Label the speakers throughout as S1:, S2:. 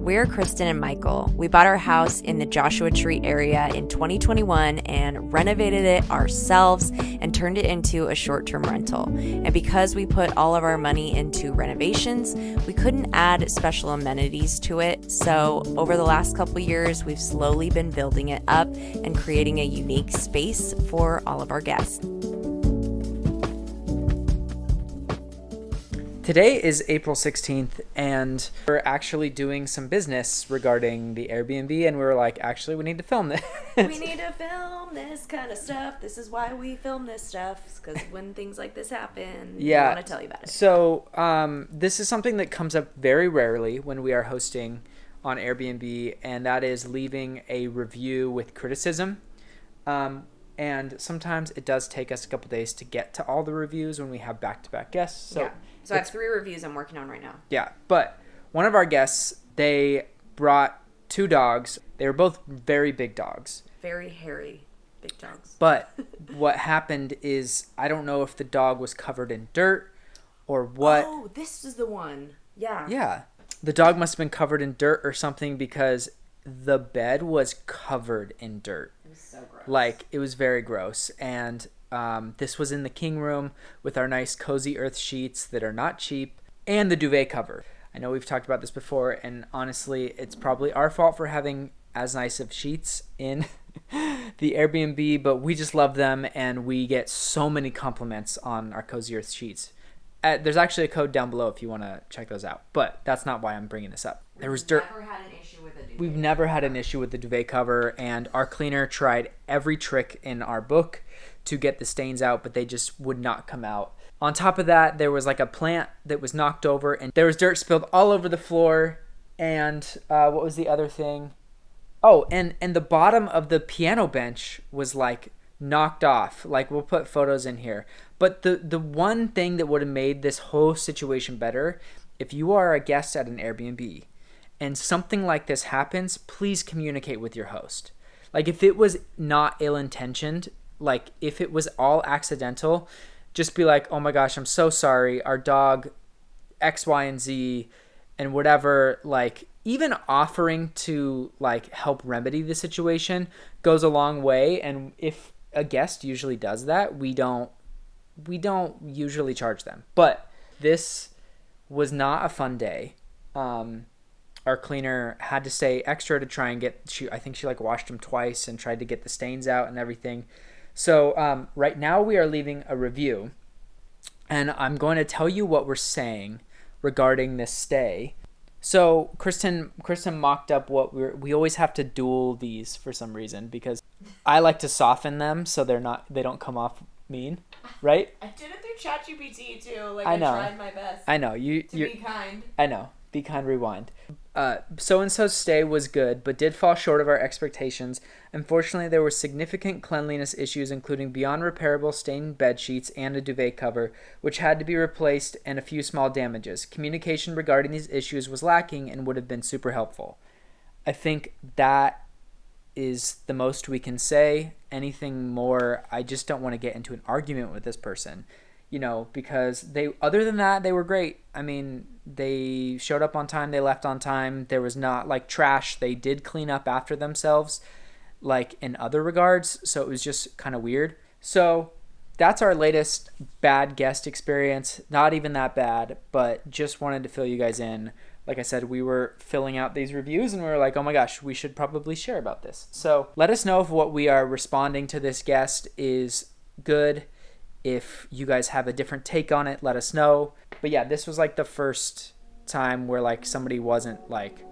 S1: We're Kristen and Michael. We bought our house in the Joshua Tree area in 2021 and renovated it ourselves and turned it into a short-term rental. And because we put all of our money into renovations, we couldn't add special amenities to it. So over the last couple years, we've slowly been building it up and creating a unique space for all of our guests.
S2: Today is April 16th, and we're actually doing some business regarding the Airbnb, and we were like, actually, we need to film this.
S1: We need to film this kind of stuff. This is why we film this stuff, because when things like this happen, we want to tell you about it.
S2: So this is something that comes up very rarely when we are hosting on Airbnb, and that is leaving a review with criticism. And sometimes it does take us a couple days to get to all the reviews when we have back-to-back guests.
S1: So I have 3 reviews I'm working on right now.
S2: Yeah, but one of our guests, they brought 2 dogs. They were both very big dogs.
S1: Very hairy big dogs.
S2: But what happened is, I don't know if the dog was covered in dirt or what.
S1: Oh, this is the one. Yeah.
S2: Yeah. The dog must have been covered in dirt or something because the bed was covered in dirt.
S1: It was so gross.
S2: Like, it was very gross. And this was in the king room with our nice cozy earth sheets that are not cheap and the duvet cover. I know we've talked about this before, and honestly, it's probably our fault for having as nice of sheets in the Airbnb, but we just love them, and we get so many compliments on our cozy earth sheets. There's actually a code down below if you want to check those out, but that's not why I'm bringing this up. There was dirt. We've never had an issue with the duvet cover, and our cleaner tried every trick in our book to get the stains out, but they just would not come out. On top of that, there was like a plant that was knocked over, and there was dirt spilled all over the floor. And what was the other thing? Oh, and the bottom of the piano bench was like knocked off. Like, we'll put photos in here. But the one thing that would have made this whole situation better, if you are a guest at an Airbnb and something like this happens, please communicate with your host. Like, if it was not ill-intentioned, like if it was all accidental, just be like, oh my gosh, I'm so sorry. Our dog X, Y, and Z and whatever, like even offering to like help remedy the situation goes a long way. And if a guest usually does that, we don't usually charge them. But this was not a fun day. Our cleaner had to stay extra to try and I think she like washed them twice and tried to get the stains out and everything. So right now we are leaving a review, and I'm going to tell you what we're saying regarding this stay. So Kristen mocked up what we always have to duel these for some reason, because I like to soften them so they don't come off mean, right?
S1: I did it through ChatGPT too. Like,
S2: I know.
S1: I tried my best.
S2: I know
S1: you're be kind.
S2: I know. Be kind, rewind. So-and-so's stay was good, but did fall short of our expectations. Unfortunately, there were significant cleanliness issues, including beyond repairable stained bed sheets and a duvet cover, which had to be replaced, and a few small damages. Communication regarding these issues was lacking and would have been super helpful. I think that is the most we can say. Anything more, I just don't want to get into an argument with this person. Because other than that, they were great. I mean, they showed up on time, they left on time. There was not like trash. They did clean up after themselves, like in other regards. So it was just kind of weird. So that's our latest bad guest experience. Not even that bad, but just wanted to fill you guys in. Like I said, we were filling out these reviews and we were like, oh my gosh, we should probably share about this. So let us know if what we are responding to this guest is good. If you guys have a different take on it, let us know. But yeah, this was like the first time where like somebody wasn't like,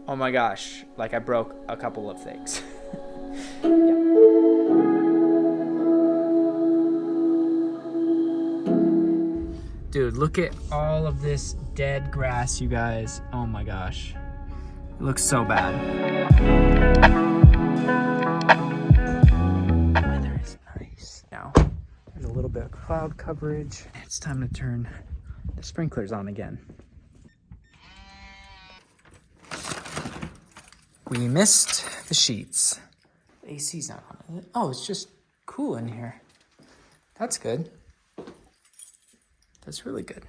S2: oh my gosh, like I broke a couple of things. Yeah. Dude, look at all of this dead grass, you guys. Oh my gosh. It looks so bad. Weather is nice now. There's a little bit of cloud coverage. It's time to turn the sprinklers on again. We missed the sheets. The AC's not on, is it? Oh, it's just cool in here. That's good. That's really good.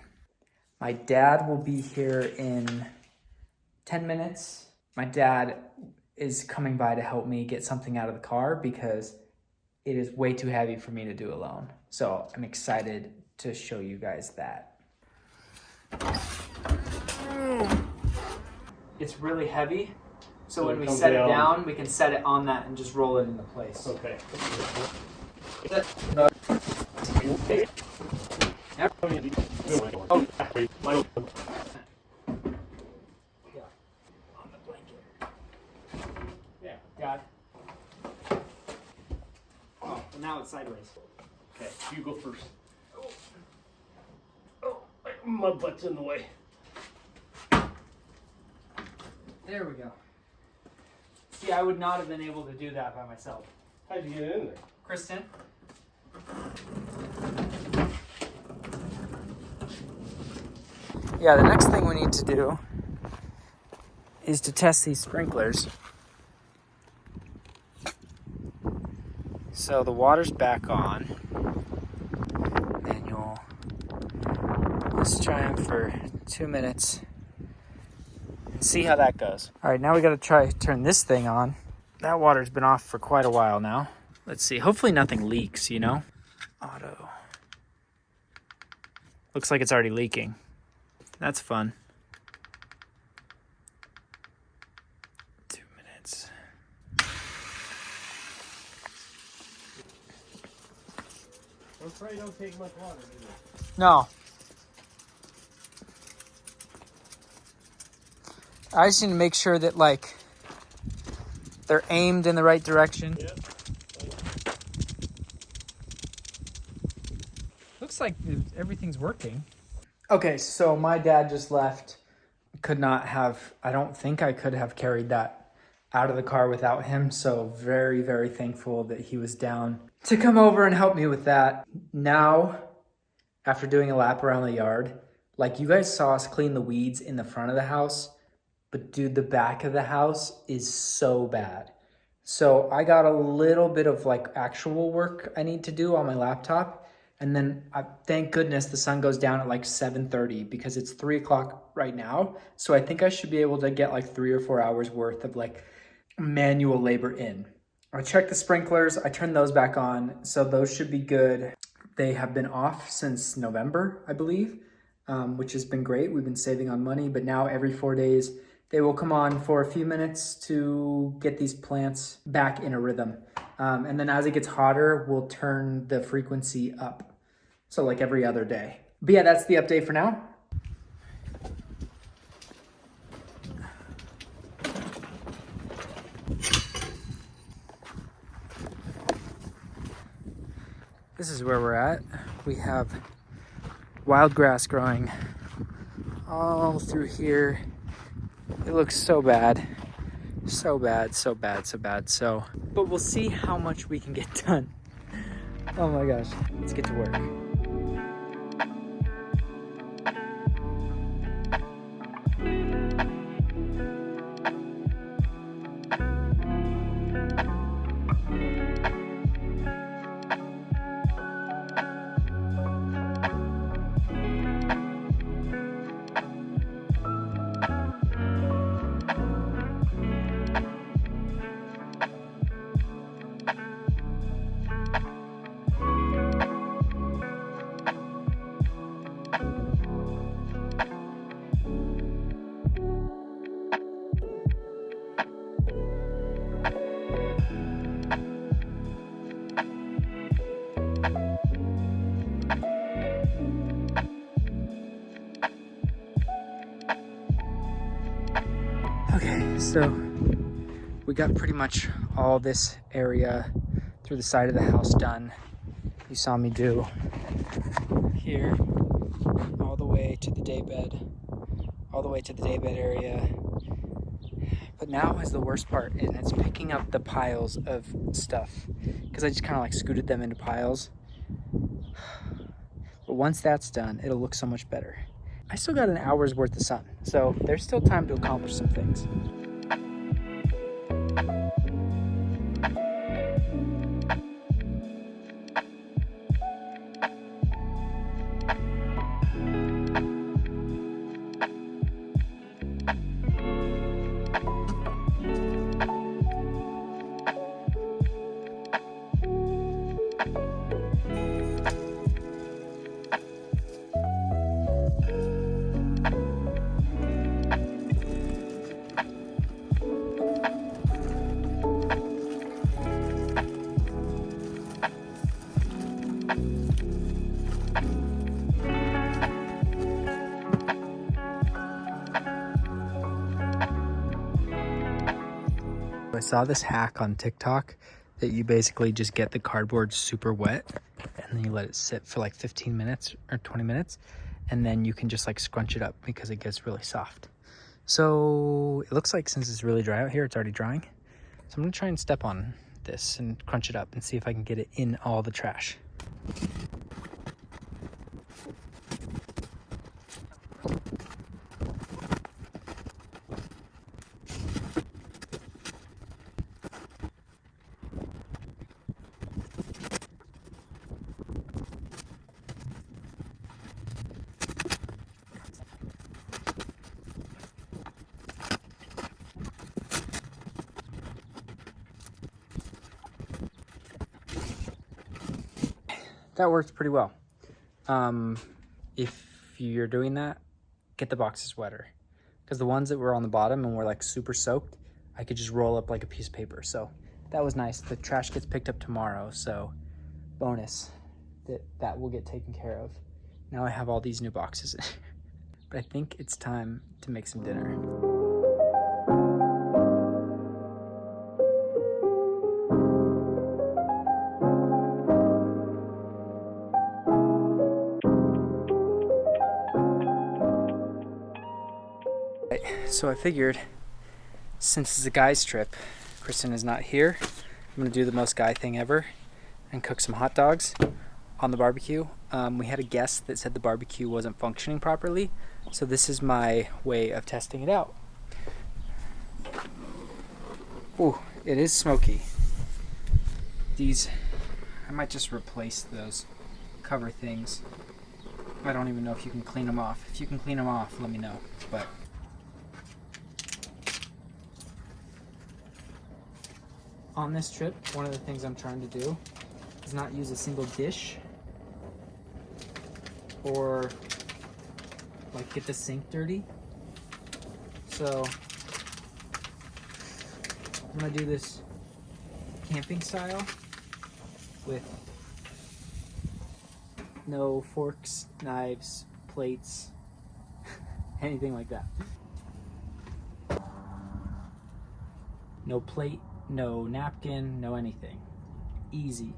S2: My dad will be here in 10 minutes. My dad is coming by to help me get something out of the car because it is way too heavy for me to do alone. So I'm excited to show you guys that. It's really heavy, so when we set it down, we can set it on that and just roll it into place.
S3: Okay.
S2: Yeah, got it. Oh, well now it's sideways.
S3: Okay, you go first. Oh, my butt's in the way.
S2: There we go. See, I would not have been able to do that by myself.
S3: How'd you get it in there?
S2: Kristen? Yeah, the next thing we need to do is to test these sprinklers. So the water's back on. Manual. Let's try them for 2 minutes and see how that goes. All right, now we gotta try turn this thing on. That water's been off for quite a while now. Let's see, hopefully nothing leaks, you know? Auto. Looks like it's already leaking. That's fun. 2 minutes.
S3: I'm afraid it don't take much water, do it?
S2: No. I just need to make sure that, like, they're aimed in the right direction.
S3: Yep.
S2: Looks like everything's working. Okay, so my dad just left. I don't think I could have carried that out of the car without him. So very, very thankful that he was down to come over and help me with that. Now, after doing a lap around the yard, like you guys saw us clean the weeds in the front of the house, but dude, the back of the house is so bad. So I got a little bit of like actual work I need to do on my laptop. And then thank goodness the sun goes down at like 7:30 because it's 3 o'clock right now. So I think I should be able to get like 3 or 4 hours worth of like manual labor in. I checked the sprinklers. I turned those back on. So those should be good. They have been off since November, I believe, which has been great. We've been saving on money, but now every 4 days, they will come on for a few minutes to get these plants back in a rhythm. And then as it gets hotter, we'll turn the frequency up. So like every other day. But yeah, that's the update for now. This is where we're at. We have wild grass growing all through here. It looks so bad. So bad, so bad, so bad. But we'll see how much we can get done. Oh my gosh, let's get to work. Okay, so we got pretty much all this area through the side of the house done. You saw me do here, all the way to the daybed, all the way to the daybed area. But now is the worst part, and it's picking up the piles of stuff because I just kind of like scooted them into piles. But once that's done, it'll look so much better. I still got an hour's worth of sun, so there's still time to accomplish some things. I saw this hack on TikTok that you basically just get the cardboard super wet and then you let it sit for like 15 minutes or 20 minutes. And then you can just like scrunch it up because it gets really soft. So it looks like since it's really dry out here, it's already drying. So I'm gonna try and step on this and crunch it up and see if I can get it in all the trash. That worked pretty well. If you're doing that, get the boxes wetter. Because the ones that were on the bottom and were like super soaked, I could just roll up like a piece of paper. So that was nice. The trash gets picked up tomorrow, so bonus that will get taken care of. Now I have all these new boxes. But I think it's time to make some dinner. So I figured, since it's a guy's trip, Kristen is not here, I'm gonna do the most guy thing ever and cook some hot dogs on the barbecue. We had a guest that said the barbecue wasn't functioning properly, so this is my way of testing it out. Ooh, it is smoky. These, I might just replace those cover things. I don't even know if you can clean them off. If you can clean them off, let me know. But on this trip, one of the things I'm trying to do is not use a single dish or like get the sink dirty. So I'm gonna do this camping style with no forks, knives, plates, anything like that. No plate, no napkin, no anything. Easy.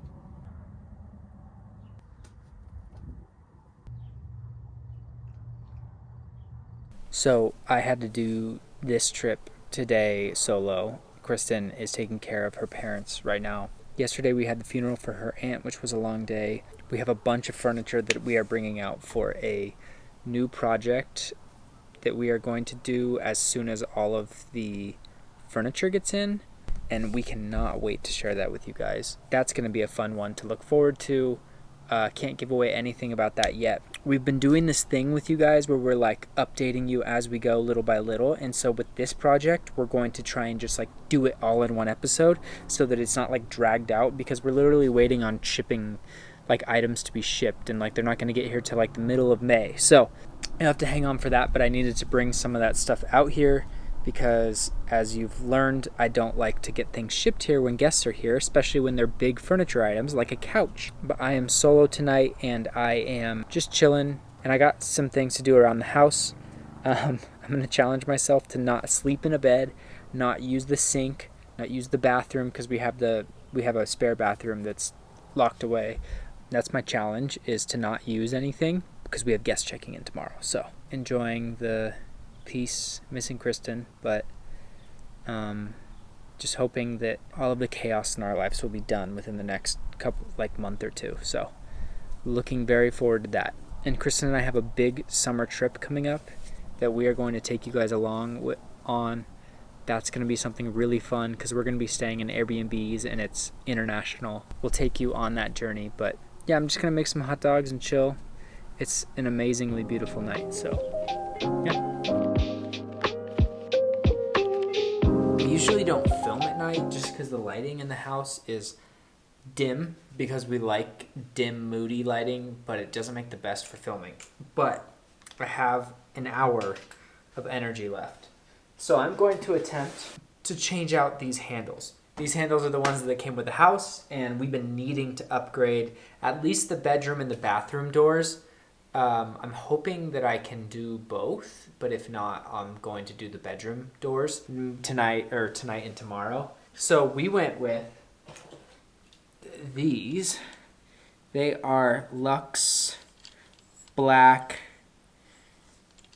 S2: So I had to do this trip today solo. Kristen is taking care of her parents right now. Yesterday we had the funeral for her aunt, which was a long day. We have a bunch of furniture that we are bringing out for a new project that we are going to do as soon as all of the furniture gets in, and we cannot wait to share that with you guys. That's going to be a fun one to look forward to. Can't give away anything about that yet. We've been doing this thing with you guys where we're like updating you as we go little by little, and so with this project we're going to try and just like do it all in one episode so that it's not like dragged out, because we're literally waiting on shipping like items to be shipped, and like they're not going to get here till like the middle of May. So you'll have to hang on for that, but I needed to bring some of that stuff out here because, as you've learned, I don't like to get things shipped here when guests are here, especially when they're big furniture items like a couch. But I am solo tonight and I am just chilling, and I got some things to do around the house. I'm going to challenge myself to not sleep in a bed, not use the sink, not use the bathroom, because we have a spare bathroom that's locked away. That's my challenge, is to not use anything because we have guests checking in tomorrow. So enjoying the peace, missing Kristen, but just hoping that all of the chaos in our lives will be done within the next month or two. So looking very forward to that. And Kristen and I have a big summer trip coming up that we are going to take you guys along on. That's going to be something really fun because we're going to be staying in Airbnbs and it's international. We'll take you on that journey. But yeah, I'm just going to make some hot dogs and chill. It's an amazingly beautiful night. So yeah. We usually don't film at night just because the lighting in the house is dim, because we like dim, moody lighting, but it doesn't make the best for filming. But I have an hour of energy left. So I'm going to attempt to change out these handles. These handles are the ones that came with the house, and we've been needing to upgrade at least the bedroom and the bathroom doors. I'm hoping that I can do both, but if not, I'm going to do the bedroom doors tonight and tomorrow. So we went with these. They are Luxe black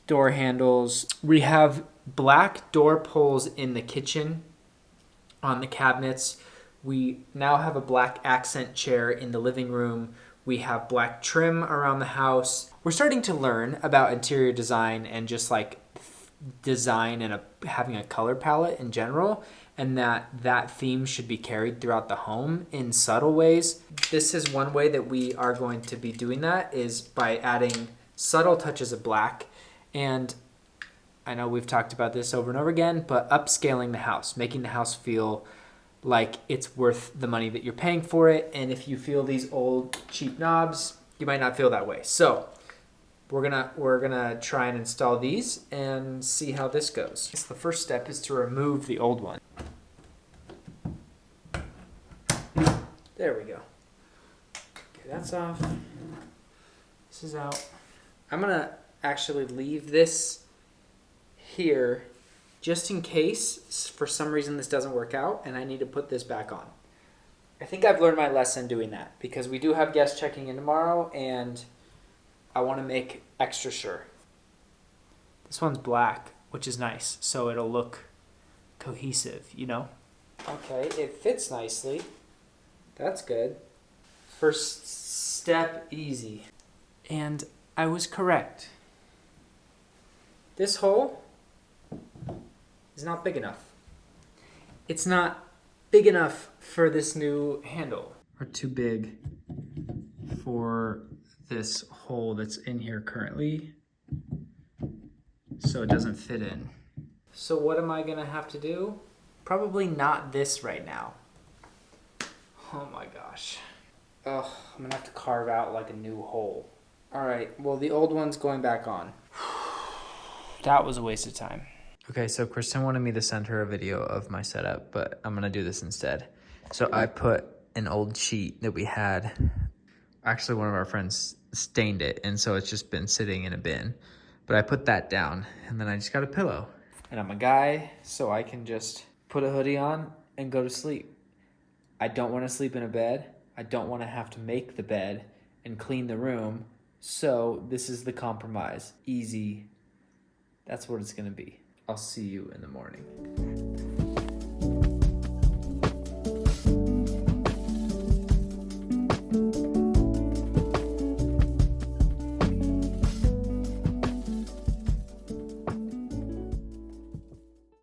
S2: door handles. We have black door pulls in the kitchen on the cabinets. We now have a black accent chair in the living room. We have black trim around the house. We're starting to learn about interior design and just like design and having a color palette in general, and that theme should be carried throughout the home in subtle ways. This is one way that we are going to be doing that, is by adding subtle touches of black. And I know we've talked about this over and over again, but upscaling the house, making the house feel like it's worth the money that you're paying for it. And if you feel these old cheap knobs, you might not feel that way. So we're gonna try and install these and see how this goes. So the first step is to remove the old one. There we go. Okay, that's off. This is out. I'm gonna actually leave this here just in case for some reason this doesn't work out and I need to put this back on. I think I've learned my lesson doing that, because we do have guests checking in tomorrow and I want to make extra sure. This one's black, which is nice, so it'll look cohesive, you know? Okay, it fits nicely. That's good. First step, easy. And I was correct. This hole is not big enough. It's not big enough for this new handle, or too big for this hole that's in here currently, so it doesn't fit in. So what am I gonna have to do? Probably not this right now. Oh my gosh. Oh, I'm gonna have to carve out like a new hole. All right, well, the old one's going back on. That was a waste of time. Okay, so Kristen wanted me to send her a video of my setup, but I'm gonna do this instead. So I put an old sheet that we had. Actually, one of our friends stained it, and so it's just been sitting in a bin. But I put that down, and then I just got a pillow. And I'm a guy, so I can just put a hoodie on and go to sleep. I don't want to sleep in a bed. I don't want to have to make the bed and clean the room. So this is the compromise. Easy. That's what it's going to be. I'll see you in the morning.